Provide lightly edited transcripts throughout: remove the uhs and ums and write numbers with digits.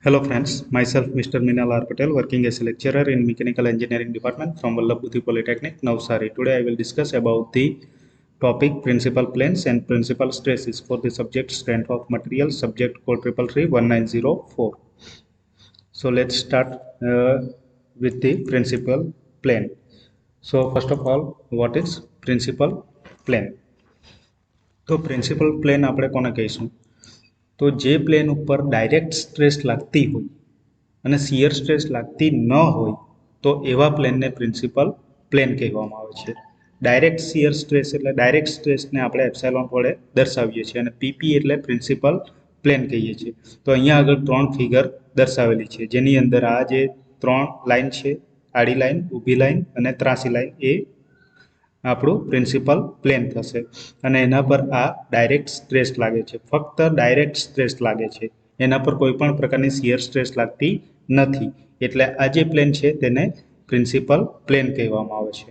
Hello friends, myself Mr. Minal R. Patel, working as a lecturer in Mechanical Engineering Department from Vallabh Polytechnic, Navsari. Today I will discuss about the topic principal planes and principal stresses for the subject strength of material, subject code 333-1904. So let's start with the principal plane. So first of all, what is principal plane? તો principal plane આપણે કોને કહીશું? તો જે plane ઉપર direct stress લાગતી હોય અને શિયર સ્ટ્રેસ લાગતી ન હોય તો એવા પ્લેનને પ્રિન્સિપલ પ્લેન કહેવામાં આવે છે. ડાયરેક્ટ શિયર સ્ટ્રેસ એટલે ડાયરેક્ટ સ્ટ્રેસને આપણે એપ્સાઇલોન વડે દર્શાવીએ છીએ અને પીપી એટલે પ્રિન્સિપલ પ્લેન કહીએ છીએ. તો અહીંયા આગળ ત્રણ ફિગર દર્શાવેલી છે, જેની અંદર આ જે ત્રણ લાઈન છે, આડી લાઈન, ઊભી લાઈન અને ત્રાસી લાઈન, એ આપણું પ્રિન્સિપલ પ્લેન થશે અને એના પર આ ડાયરેક્ટ સ્ટ્રેસ લાગે છે, ફક્ત ડાયરેક્ટ સ્ટ્રેસ લાગે છે, એના પર કોઈ પણ પ્રકારની શિયર સ્ટ્રેસ લાગતી નથી. એટલે આ જે પ્લેન છે તેને પ્રિન્સિપલ પ્લેન કહેવામાં આવે છે.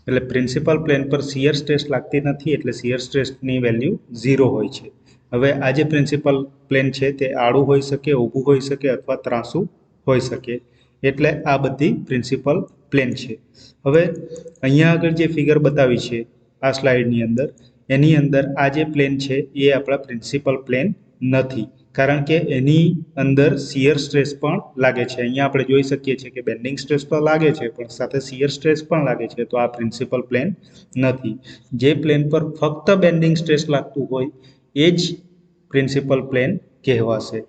એટલે પ્રિન્સિપલ પ્લેન પર શિયર સ્ટ્રેસ લાગતી નથી, એટલે શિયર સ્ટ્રેસની વેલ્યુ 0 હોય છે. હવે આ જે પ્રિન્સિપલ પ્લેન છે તે આડું હોઈ શકે, ઊભું હોઈ શકે અથવા ત્રાંસું હોઈ શકે. એટલે આ બધી પ્રિન્સિપલ પ્લેન છે. હવે અહીંયા આગળ જે ફિગર બતાવી છે આ સ્લાઇડની અંદર, એની અંદર આ જે પ્લેન છે એ આપણા પ્રિન્સિપલ પ્લેન નથી, કારણ કે એની અંદર શિયર સ્ટ્રેસ પણ લાગે છે. અહીંયા આપણે જોઈ શકીએ છીએ કે બેન્ડિંગ સ્ટ્રેસ તો લાગે છે પણ સાથે શિયર સ્ટ્રેસ પણ લાગે છે, તો આ પ્રિન્સિપલ પ્લેન નથી. જે પ્લેન પર ફક્ત બેન્ડિંગ સ્ટ્રેસ લાગતું હોય એ જ પ્રિન્સિપલ પ્લેન કહેવાશે.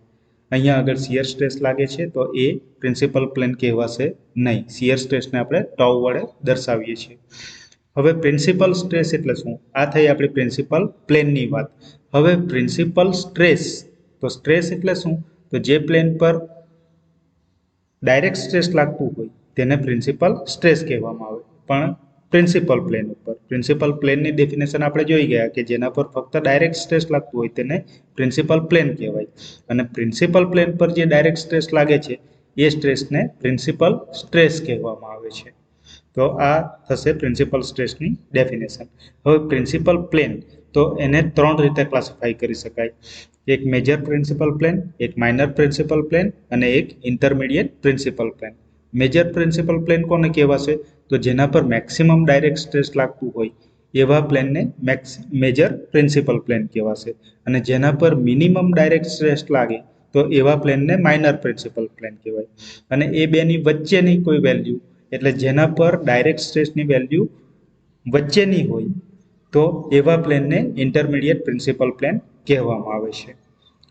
અહીંયા આગળ શિયર સ્ટ્રેસ લાગે છે તો એ પ્રિન્સિપલ પ્લેન કહેવાશે નહીં. શિયર સ્ટ્રેસને આપણે ટાઉ વડે દર્શાવીએ છીએ. હવે પ્રિન્સિપલ સ્ટ્રેસ એટલે શું? આ થઈ આપણી પ્રિન્સિપલ પ્લેનની વાત. હવે પ્રિન્સિપલ સ્ટ્રેસ, તો સ્ટ્રેસ એટલે શું? તો જે પ્લેન પર ડાયરેક્ટ સ્ટ્રેસ લાગતું હોય તેને પ્રિન્સિપલ સ્ટ્રેસ કહેવામાં આવે. પણ પ્રિન્સિપલ પ્લેન ઉપર, પ્રિન્સિપલ પ્લેનની ડેફિનેશન આપણે જોઈ ગયા કે જેના પર ફક્ત ડાયરેક્ટ સ્ટ્રેસ લાગતું હોય તેને પ્રિન્સિપલ પ્લેન કહેવાય. અને પ્રિન્સિપલ પ્લેન પર જે ડાયરેક્ટ સ્ટ્રેસ લાગે છે એ સ્ટ્રેસને પ્રિન્સિપલ સ્ટ્રેસ કહેવામાં આવે છે. તો આ થશે પ્રિન્સિપલ સ્ટ્રેસની ડેફિનેશન. હવે પ્રિન્સિપલ પ્લેન, તો એને ત્રણ રીતે ક્લાસિફાઈ કરી શકાય. એક મેજર પ્રિન્સિપલ પ્લેન, એક માઇનર પ્રિન્સિપલ પ્લેન અને એક intermediate principal plane. Major principal plane કોને કહેવાશે? તો જેના પર મેક્સિમમ ડાયરેક્ટ સ્ટ્રેસ લાગતું હોય એવા પ્લેનને મેજર પ્રિન્સિપલ પ્લેન કહેવાશે. અને જેના પર મિનિમમ ડાયરેક્ટ સ્ટ્રેસ લાગે તો એવા પ્લેનને માઇનર પ્રિન્સિપલ પ્લેન કહેવાય. અને એ બેની વચ્ચેની કોઈ વેલ્યુ, એટલે જેના પર ડાયરેક્ટ સ્ટ્રેસની વેલ્યુ વચ્ચેની હોય તો એવા પ્લેનને ઇન્ટરમીડિયેટ પ્રિન્સિપલ પ્લેન કહેવામાં આવે છે.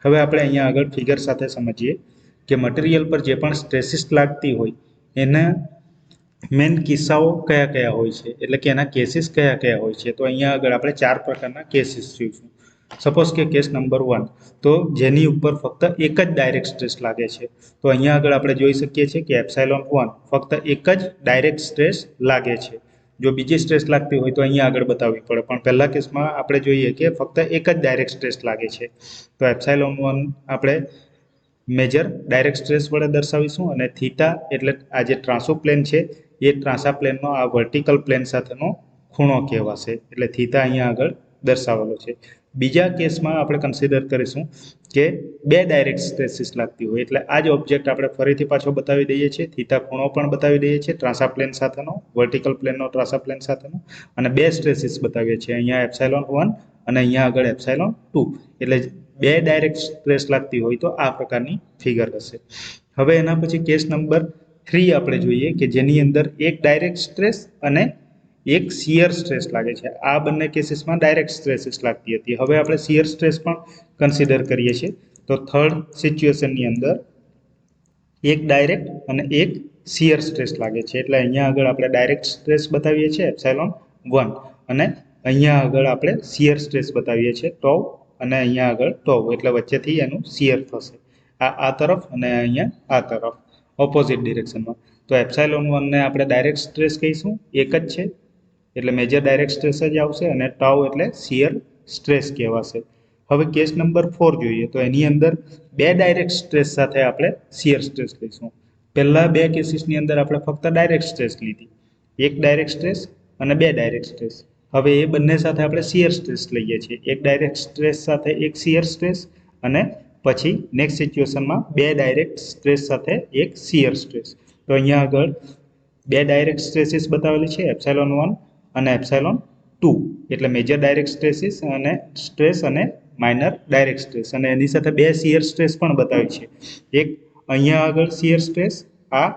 હવે આપણે અહીંયા આગળ ફિગર સાથે સમજીએ કે મટીરિયલ પર જે પણ સ્ટ્રેસીસ લાગતી હોય એના મેન કિસ્સાઓ કયા કયા હોય છે, એટલે કે એના કેસીસ કયા કયા હોય છે. તો અહીંયા આગળ આપણે 4 પ્રકારના કેસીસ જોઈશું. સપોઝ કે કેસ નંબર 1, તો જેની ઉપર ફક્ત એક જ ડાયરેક્ટ સ્ટ્રેસ લાગે છે. તો અહીંયા આગળ આપણે જોઈ શકીએ છીએ કે એપ્સાઇલોન 1 ફક્ત એક જ ડાયરેક્ટ સ્ટ્રેસ લાગે છે. જો બીજી સ્ટ્રેસ લાગતી હોય તો અહીંયા આગળ બતાવવી પડે, પણ પહેલા કેસમાં આપણે જોઈએ કે ફક્ત એક જ ડાયરેક્ટ સ્ટ્રેસ લાગે છે. તો એપ્સાઇલોન 1 આપણે મેજર ડાયરેક્ટ સ્ટ્રેસ વડે દર્શાવીશું અને થીટા એટલે આ જે ટ્રાન્સો પ્લેન છે એ ટ્રાન્સા પ્લેનનો આ વર્ટિકલ પ્લેન સાથેનો ખૂણો કહેવાશે, એટલે થીટા અહીંયા આગળ દર્શાવેલો છે. બીજા કેસમાં આપણે કન્સિડર કરીશું કે બે ડાયરેક્ટ સ્ટ્રેસીસ લાગતી હોય, એટલે આ જ ઓબ્જેક્ટ આપણે ફરીથી પાછો બતાવી દઈએ છીએ, થીટા ખૂણો પણ બતાવી દઈએ છીએ ટ્રાન્સા પ્લેન સાથેનો, વર્ટિકલ પ્લેનનો ટ્રાન્સા પ્લેન સાથેનો, અને બે સ્ટ્રેસીસ બતાવીએ છીએ, અહીંયા એપ્સાઇલોન 1 અને અહીંયા આગળ એપ્સાઇલોન 2. એટલે બે ડાયરેક્ટ સ્ટ્રેસ લાગતી હોય તો આ પ્રકારની ફિગર હશે. હવે એના પછી કેસ નંબર 3 આપણે જોઈએ કે જેની અંદર એક ડાયરેક્ટ સ્ટ્રેસ અને એક શિયર સ્ટ્રેસ લાગે છે. આ બંને કેસીસમાં ડાયરેક્ટ સ્ટ્રેસીસ લાગતી હતી. હવે આપણે શિયર સ્ટ્રેસ પણ કન્સિડર કરીએ છીએ. તો થર્ડ સિચ્યુએશનની અંદર એક ડાયરેક્ટ અને એક શિયર સ્ટ્રેસ લાગે છે, એટલે અહીંયા આગળ આપણે ડાયરેક્ટ સ્ટ્રેસ બતાવીએ છીએ એપ્સાઇલોન 1 અને અહીંયા આગળ આપણે શિયર સ્ટ્રેસ બતાવીએ છીએ ટોવ, અને અહીંયા આગળ ટોવ, એટલે વચ્ચેથી એનું શિયર થશે આ તરફ અને અહીંયા આ તરફ ઓપોઝિટ ડિરેક્શનમાં. તો એપ્સાઇલોન 1 ને આપણે ડાયરેક્ટ સ્ટ્રેસ કહીશું, એક જ છે એટલે મેજર ડાયરેક્ટ સ્ટ્રેસ જ આવશે, અને ટાઉ એટલે શિયર સ્ટ્રેસ કહેવાશે. હવે કેસ નંબર 4 જોઈએ તો એની અંદર બે ડાયરેક્ટ સ્ટ્રેસ સાથે આપણે શિયર સ્ટ્રેસ લઈશું. પહેલા બે કેસીસની અંદર આપણે ફક્ત ડાયરેક્ટ સ્ટ્રેસ લીધી, એક ડાયરેક્ટ સ્ટ્રેસ અને બે ડાયરેક્ટ સ્ટ્રેસ. હવે એ બંને સાથે આપણે શિયર સ્ટ્રેસ લઈએ છીએ, એક ડાયરેક્ટ સ્ટ્રેસ સાથે એક શિયર સ્ટ્રેસ અને પછી નેક્સ્ટ સિચ્યુએશનમાં બે ડાયરેક્ટ સ્ટ્રેસ સાથે એક શિયર સ્ટ્રેસ. તો અહીંયા આગળ બે ડાયરેક્ટ સ્ટ્રેસીસ બતાવેલી છે, એપ્સાઇલોન 1 અને એપ્સાઇલોન 2, એટલે મેજર ડાયરેક્ટ સ્ટ્રેસ અને માઇનર ડાયરેક્ટ સ્ટ્રેસ, અને એની સાથે બે શિયર સ્ટ્રેસ પણ બતાવી છે. એક અહીંયા આગળ શિયર સ્ટ્રેસ આ,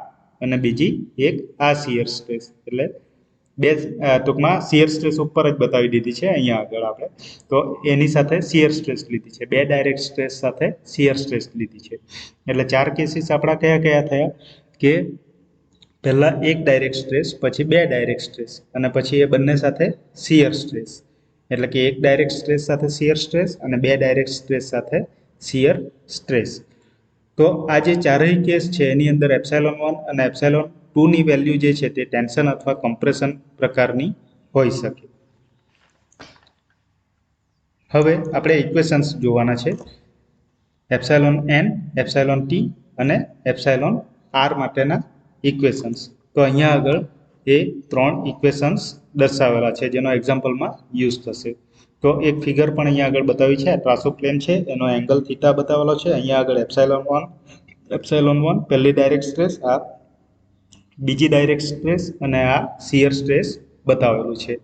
અને બીજી એક આ શિયર સ્ટ્રેસ, એટલે બે ટૂંકમાં શિયર સ્ટ્રેસ ઉપર જ બતાવી દીધી છે અહીંયા આગળ આપણે. તો એની સાથે શિયર સ્ટ્રેસ લીધી છે, બે ડાયરેક્ટ સ્ટ્રેસ સાથે શિયર સ્ટ્રેસ લીધી છે. એટલે 4 કેસીસ આપણા કયા કયા થયા કે પહેલા એક ડાયરેક્ટ સ્ટ્રેસ, પછી બે ડાયરેક્ટ સ્ટ્રેસ, અને પછી એ બંને સાથે શિયર સ્ટ્રેસ. એટલે કે એક ડાયરેક્ટ સ્ટ્રેસ સાથે શિયર સ્ટ્રેસ અને બે ડાયરેક્ટ સ્ટ્રેસ સાથે શિયર સ્ટ્રેસ. તો આ જે ચારેય કેસ છે એની અંદર એપ્સાઇલોન 1 અને એપ્સાઇલોન 2 ની વેલ્યુ જે છે તે ટેન્શન અથવા કમ્પ્રેશન પ્રકારની હોઈ શકે. હવે આપણે ઇક્વેશન્સ જોવાના છે, એપ્સાઇલોન n, એપ્સાઇલોન t અને એપ્સાઇલોન r માટેના ઇક્વેશન્સ. તો અહીંયા આગળ એ 3 ઇક્વેશન્સ દર્શાવેલા છે જેનો એક્ઝામ્પલમાં યુઝ થશે. તો એક ફિગર પણ અહીંયા આગળ બતાવી છે, ટ્રાન્સો પ્લેન છે, એનો એંગલ થીટા બતાવેલો છે. અહીંયા આગળ એપ્સાઇલોન 1 પહેલી ડાયરેક્ટ સ્ટ્રેસ, આ બીજી ડાયરેક્ટ સ્ટ્રેસ, અને આ શિયર સ્ટ્રેસ બતાવેલું છે.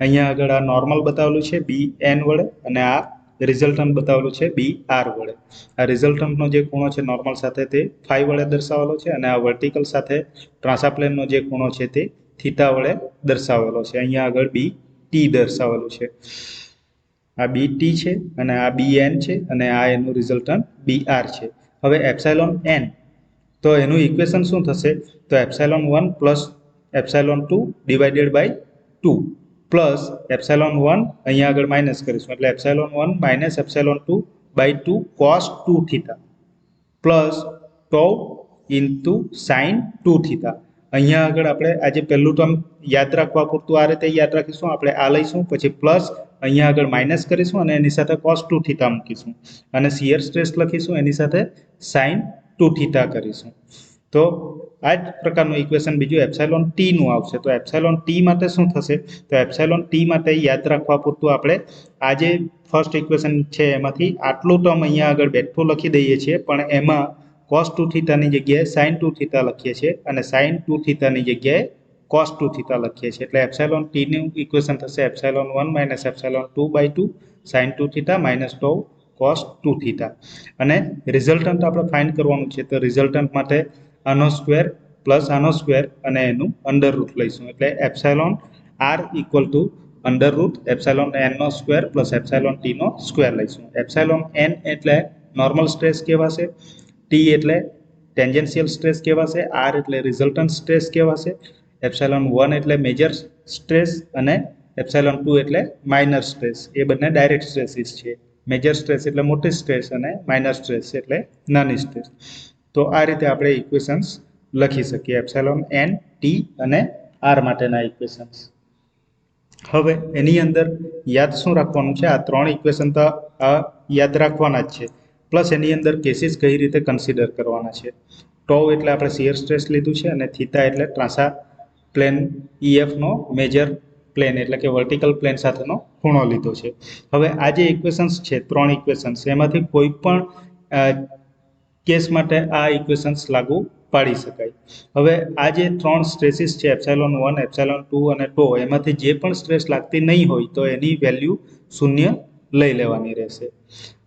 અહીંયા આગળ આ નોર્મલ બતાવેલું છે BN વડે, અને આ રિઝલ્ટન્ટ બતાવેલું છે BR વડે. આ રિઝલ્ટન્ટનો જે ખૂણો છે નોર્મલ સાથે તે ફાઈ વડે દર્શાવેલો છે, અને આ વર્ટિકલ સાથે ટ્રાન્સાપ્લેનનો જે ખૂણો છે તે થીટા વડે દર્શાવેલો છે. અહીંયા આગળ BT દર્શાવેલું છે. આ BT છે, અને આ BN છે, અને આ એનું રિઝલ્ટન્ટ BR છે. હવે એપ્સાઇલોન n, તો એનું ઇક્વેશન શું થશે? તો epsilon 1 plus epsilon 2 divided by 2 plus epsilon 1 અહીંયા આગળ માઇનસ કરીશું, એટલે epsilon 1 minus epsilon 2 by 2 cos 2 theta plus tau into sine 2 theta. અહીંયા આગળ આપણે આજે પહેલું ટર્મ યાદ રાખવા પૂરતું આ રીતે યાદ રાખીશું. આપણે આ લઈશું, પછી પ્લસ અહીંયા આગળ માઇનસ કરીશું, અને એની સાથે કોસ 2 થીટા મૂકીશું, અને શિયર સ્ટ્રેસ લખીશું, એની સાથે સાઇન 2 થીટા કરીશું. તો આ જ પ્રકારનું ઇક્વેશન બીજું એપ્સાઇલોન ટી નું આવશે. તો એપ્સાઇલોન ટી માટે શું થશે? તો એપ્સાઇલોન ટી માટે યાદ રાખવા પૂરતું આપણે આ જે ફર્સ્ટ ઇક્વેશન છે એમાંથી આટલું ટર્મ અહીંયા આગળ બેઠું લખી દઈએ છીએ, પણ એમાં કોસ 2 થીટાની જગ્યાએ સાઇન 2 થીટા લખીએ છીએ, અને સાઇન 2 થીટાની જગ્યાએ કોસ 2 થીટા લખીએ છીએ. એટલે એપ્સાઇલોન ટી નું ઇક્વેશન થશે epsilon 1 minus epsilon 2 by 2 sine 2 theta minus tau cos 2 theta. અને રિઝલ્ટન્ટ આપણે ફાઇન્ડ કરવાનું છે, તો રિઝલ્ટન્ટ માટે આનો સ્ક્વેર પ્લસ આનો સ્ક્વેર અને એનું અંડર રૂટ લઈશું, એટલે epsilon r equal to under root epsilon n નો સ્ક્વેર પ્લસ એપ્સાઇલોન t નો સ્ક્વેર લઈશું. એપ્સાઇલોન n એટલે નોર્મલ સ્ટ્રેસ કહેવાશે, t એટલે ટેન્જન્શિયલ સ્ટ્રેસ કહેવાશે, r એટલે રિઝલ્ટન્ટ સ્ટ્રેસ કહેવાશે, એપ્સાઇલોન 1 એટલે મેજર સ્ટ્રેસ, અને એપ્સાઇલોન 2 એટલે માઇનર સ્ટ્રેસ. એ બંને ડાયરેક્ટ સ્ટ્રેસીસ છે. મેજર સ્ટ્રેસ એટલે મોટી સ્ટ્રેસ, અને માઇનર સ્ટ્રેસ એટલે નાની સ્ટ્રેસ. તો આ રીતે આપણે ઇક્વેશન્સ લખી શકીએ, એપ્સાઇલોન n, t અને r માટેના ઇક્વેશન્સ. હવે એની અંદર યાદ શું રાખવાનું છે? આ 3 ઇક્વેશન તો યાદ રાખવાના જ છે, પ્લસ એની અંદર કેસીસ કઈ રીતે કન્સિડર કરવાના છે. ટોવ એટલે આપણે શિયર સ્ટ્રેસ લીધું છે, અને થીટા એટલે ટ્રાન્સા પ્લેન EF નો મેજર પ્લેન એટલે કે વર્ટિકલ પ્લેન સાથેનો ખૂણો લીધો છે. હવે આ જે ઇક્વેશન્સ છે 3 ઇક્વેશન્સ, એમાંથી કોઈ પણ કેસ માટે આ ઇક્વેશન્સ લાગુ પાડી શકાય. હવે આ જે 3 સ્ટ્રેસીસ છે એપ્સાઇલોન 1, એપ્સાઇલોન 2 અને ટો, એમાંથી જે પણ સ્ટ્રેસ લાગતી નહીં હોય તો એની વેલ્યુ 0 લઈ લેવાની રહેશે.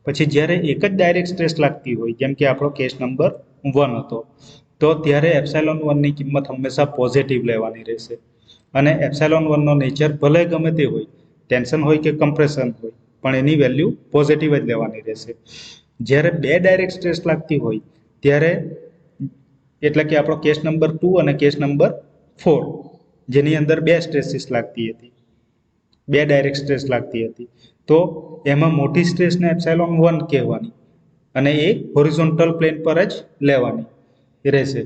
પછી જ્યારે એક જ ડાયરેક્ટ સ્ટ્રેસ લાગતી હોય, જેમ કે આપણો કેસ નંબર 1 હતો, તો ત્યારે એપ્સાઇલોન 1 ની કિંમત હંમેશા પોઝિટિવ લેવાની રહેશે, અને એપ્સાઇલોન 1 નો નેચર ભલે ગમે તે હોય, ટેન્શન હોય કે કમ્પ્રેશન હોય, પણ એની વેલ્યુ પોઝિટિવ જ લેવાની રહેશે. જ્યારે બે ડાયરેક્ટ સ્ટ્રેસ લાગતી હોય ત્યારે, એટલે કે આપણો કેસ નંબર 2 અને કેસ નંબર 4, જેની અંદર બે સ્ટ્રેસીસ લાગતી હતી, બે ડાયરેક્ટ સ્ટ્રેસ લાગતી હતી, તો એમાં મોટી સ્ટ્રેસને એપ્સાઇલોન 1 કહેવાની, અને એ હોરિઝોન્ટલ પ્લેન પર જ લેવાની રહેશે.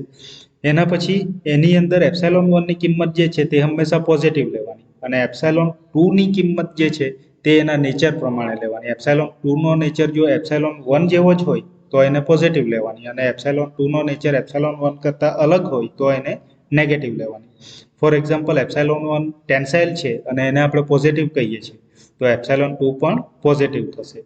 એના પછી એની અંદર એપ્સાઇલોન 1 ની કિંમત જે છે તે હંમેશા પોઝિટિવ લેવાની, અને એપ્સાઇલોન 2 ની કિંમત જે છે તે એના નેચર પ્રમાણે લેવાની. એપ્સાઇલોન 2 નો નેચર જો એપ્સાઇલોન 1 જેવો જ હોય તો એને પોઝિટિવ લેવાની, અને એપ્સાઇલોન 2 નો નેચર એપ્સાઇલોન 1 કરતાં અલગ હોય તો એને નેગેટિવ લેવાની. ફોર એક્ઝામ્પલ, એપ્સાઇલોન 1 ટેન્સાઇલ છે અને એને આપણે પોઝિટિવ કહીએ છીએ, તો એપ્સાઇલોન 2 પણ પોઝિટિવ થશે.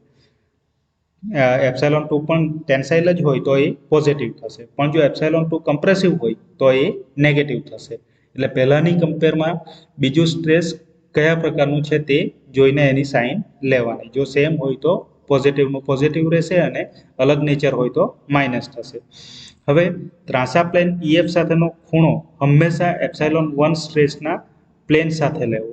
એપ્સાઇલોન 2 પણ ટેન્સાઇલ જ હોય તો એ પોઝિટિવ થશે, પણ જો એપ્સાઇલોન 2 કમ્પ્રેસિવ હોય તો એ નેગેટિવ થશે. એટલે પહેલાની કમ્પેરમાં બીજું સ્ટ્રેસ કયા પ્રકારનું છે તે જોઈને એની સાઇન લેવાની. જો સેમ હોય તો પોઝિટિવનું પોઝિટિવ રહેશે અને અલગ નેચર હોય તો માઇનસ થશે. હવે ત્રાંસા પ્લેન EF સાથેનો ખૂણો હંમેશા એપ્સાઇલોન 1 સ્ટ્રેસના પ્લેન સાથે લેવો,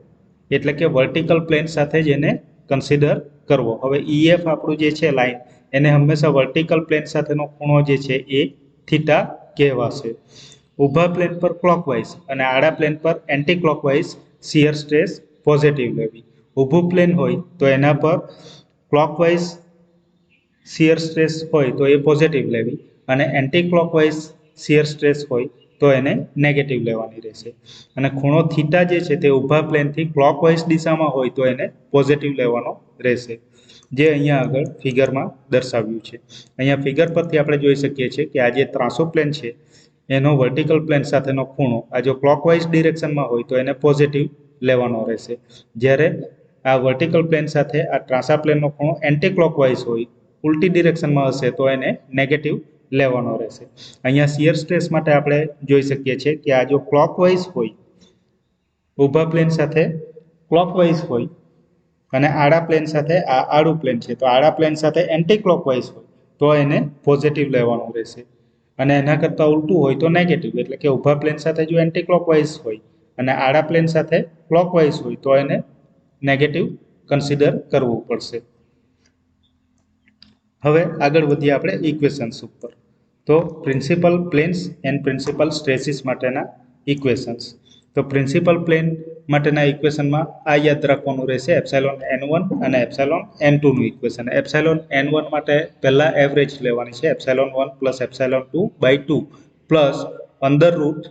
એટલે કે વર્ટિકલ પ્લેન સાથે જ એને કન્સિડર કરવો. હવે EF આપણું જે છે લાઈન, એને હંમેશા વર્ટિકલ પ્લેન સાથેનો ખૂણો જે છે એ થીટા કહેવાશે. ઊભા પ્લેન પર ક્લોકવાઇઝ અને આડા પ્લેન પર anti clockwise shear stress positive લેવી. ઊભું પ્લેન હોય તો એના પર ક્લોકવાઇઝ શિયર સ્ટ્રેસ હોય તો એ પોઝિટિવ લેવી, અને એન્ટી ક્લોકવાઇઝ શિયર સ્ટ્રેસ હોય તો એને નેગેટિવ લેવાની રહેશે. અને ખૂણો થીટા જે છે તે ઊભા પ્લેનથી ક્લોકવાઇઝ દિશામાં હોય તો એને પોઝિટિવ લેવાનો રહેશે, જે અહીંયા આગળ ફિગરમાં દર્શાવ્યું છે. અહીંયા ફિગર પરથી આપણે જોઈ શકીએ છીએ કે આ જે ત્રાંસો પ્લેન છે એનો વર્ટિકલ પ્લેન સાથેનો ખૂણો આ જો ક્લોકવાઇઝ ડિરેક્શનમાં હોય તો એને પોઝિટિવ લેવાનો રહેશે, જ્યારે આ વર્ટિકલ પ્લેન સાથે આ ત્રાંસા પ્લેનનો ખૂણો એન્ટી ક્લોકવાઇઝ હોય, ઉલટી ડિરેક્શનમાં હશે તો એને નેગેટિવ લેવાનો રહેશે. અહીંયા શિયર સ્ટ્રેસ માટે આપણે જોઈ શકીએ છીએ કે આ જો ક્લોકવાઇઝ હોય, ઊભા પ્લેન સાથે ક્લોકવાઇઝ હોય અને આડા પ્લેન સાથે આ આડું પ્લેન છે તો આડા પ્લેન સાથે એન્ટી ક્લોકવાઇઝ હોય તો એને પોઝિટિવ લેવાનું રહેશે, અને એના કરતાં ઉલટું હોય તો નેગેટિવ. એટલે કે ઊભા પ્લેન સાથે જો એન્ટી ક્લોકવાઇઝ હોય અને આડા પ્લેન સાથે ક્લોકવાઇઝ હોય તો એને નેગેટિવ કન્સિડર કરવું પડશે. હવે આગળ વધીએ આપણે ઇક્વેશન્સ ઉપર. તો principal planes and principal stresses માટેના ઇક્વેશન્સ. તો પ્રિન્સિપલ પ્લેન માટેના ઇક્વેશનમાં આ યાદ રાખવાનું રહેશે, એપ્સાઇલોન n1 અને એપ્સાઇલોન n2 નું ઇક્વેશન. એપ્સાઇલોન n1 માટે પહેલા એવરેજ લેવાની છે, epsilon 1 plus epsilon 2 by 2 plus under root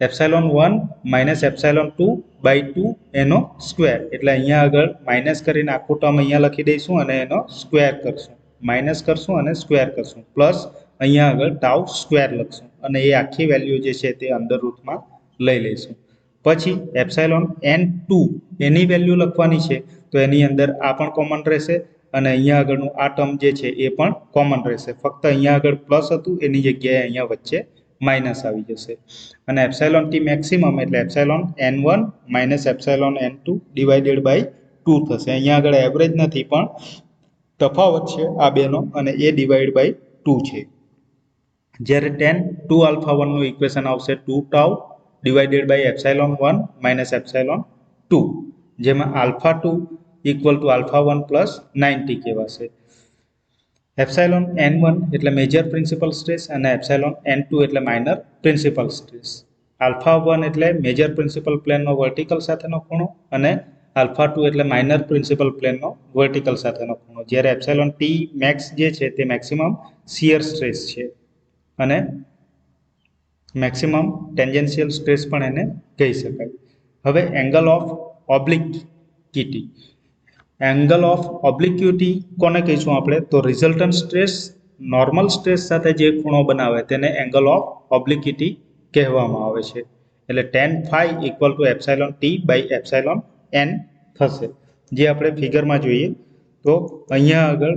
epsilon 1 minus epsilon 2 by 2 એનો સ્ક્વેર. એટલે અહીંયા આગળ માઇનસ કરીને આખું ટર્મ અહીંયા લખી દઈશું અને એનો સ્ક્વેર કરશું, માઇનસ કરશું અને સ્ક્વેર કરશું, પ્લસ અહીંયા આગળ ટાઉ સ્ક્વેર લખશું અને એ આખી વેલ્યુ જે છે તે અંડર રૂટમાં લઈ લઈશું. પછી એપ્સાઇલોન n2 એની વેલ્યુ લખવાની છે તો એની અંદર આ પણ કોમન રહેશે અને અહીંયા આગળનું આ ટર્મ જે છે એ પણ કોમન રહેશે. ફક્ત અહીંયા આગળ પ્લસ હતું એની જગ્યાએ અહીંયા વચ્ચે માઇનસ આવી જશે. અને એપ્સાઇલોન ટી મેક્સિમમ એટલે epsilon n1 minus epsilon n2 divided by 2 થશે. અહીંયા આગળ એવરેજ નથી પણ તફાવત છે આ બેનો અને એ ડિવાઇડ બાય 2 છે. જ્યારે tan 2 આલ્ફા 1 નું ઇક્વેશન આવશે 2 tau divided by epsilon 1 minus epsilon 2, જેમાં alpha 2 equal to alpha 1 plus 90 કહેવાશે. એપ્સાઇલોન n1 એટલે મેજર પ્રિન્સિપલ સ્ટ્રેસ અને એપ્સાઇલોન n2 એટલે માઇનર પ્રિન્સિપલ સ્ટ્રેસ. આલ્ફા 1 એટલે મેજર પ્રિન્સિપલ પ્લેનનો વર્ટિકલ સાથેનો ખૂણો અને આલ્ફા 2 એટલે માઇનર પ્રિન્સિપલ પ્લેનનો વર્ટિકલ સાથેનો ખૂણો, જ્યારે એપ્સાઇલોન ટી મેક્સ જે છે તે મેક્સિમમ શિયર સ્ટ્રેસ છે અને મેક્સિમમ ટેન્જન્શિયલ સ્ટ્રેસ પણ એને કહી શકાય. હવે એંગલ ઓફ ઓબ્લિક્વિટી. એંગલ ઓફ ઓબ્લિક્વિટી કોને કહીશું આપણે? તો રિઝલ્ટન્ટ સ્ટ્રેસ નોર્મલ સ્ટ્રેસ સાથે જે ખૂણો બનાવે તેને એંગલ ઓફ ઓબ્લિક્વિટી કહેવામાં આવે છે. એટલે tan phi equal to epsilon T by epsilon n થશે, જે આપણે ફિગરમાં જોઈએ તો અહીંયા આગળ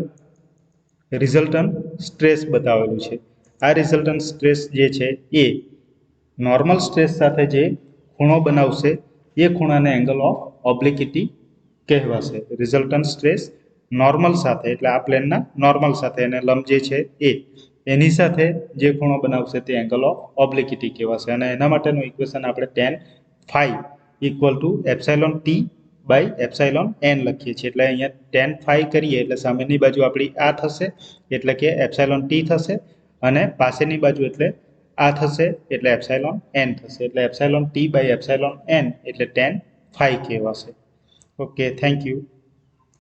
રિઝલ્ટન્ટ સ્ટ્રેસ બતાવેલું છે. આ રિઝલ્ટન્ટ સ્ટ્રેસ જે છે એ નોર્મલ સ્ટ્રેસ સાથે જે ખૂણો બનાવશે એ ખૂણાને એંગલ ઓફ ઓબ્લિક્વિટી કહેવાશે. રિઝલ્ટન્ટ સ્ટ્રેસ નોર્મલ સાથે એટલે આ પ્લેનના નોર્મલ સાથે એને લંબ જે છે એની સાથે જે ખૂણો બનાવશે તે એંગલ ઓફ ઓબ્લિક્વિટી કહેવાશે. અને એના માટેનું ઇક્વેશન આપણે tan phi equal to epsilon T by epsilon n લખીએ છીએ. એટલે અહીંયા tan phi કરીએ એટલે સામેની બાજુ આપણી આ થશે એટલે કે એપ્સાઇલોન ટી થશે અને પાસેની બાજુ એટલે આ થશે એટલે એપ્સાઇલોન n થશે. એટલે epsilon T by epsilon n એટલે tan phi કહેવાશે. Okay, thank you.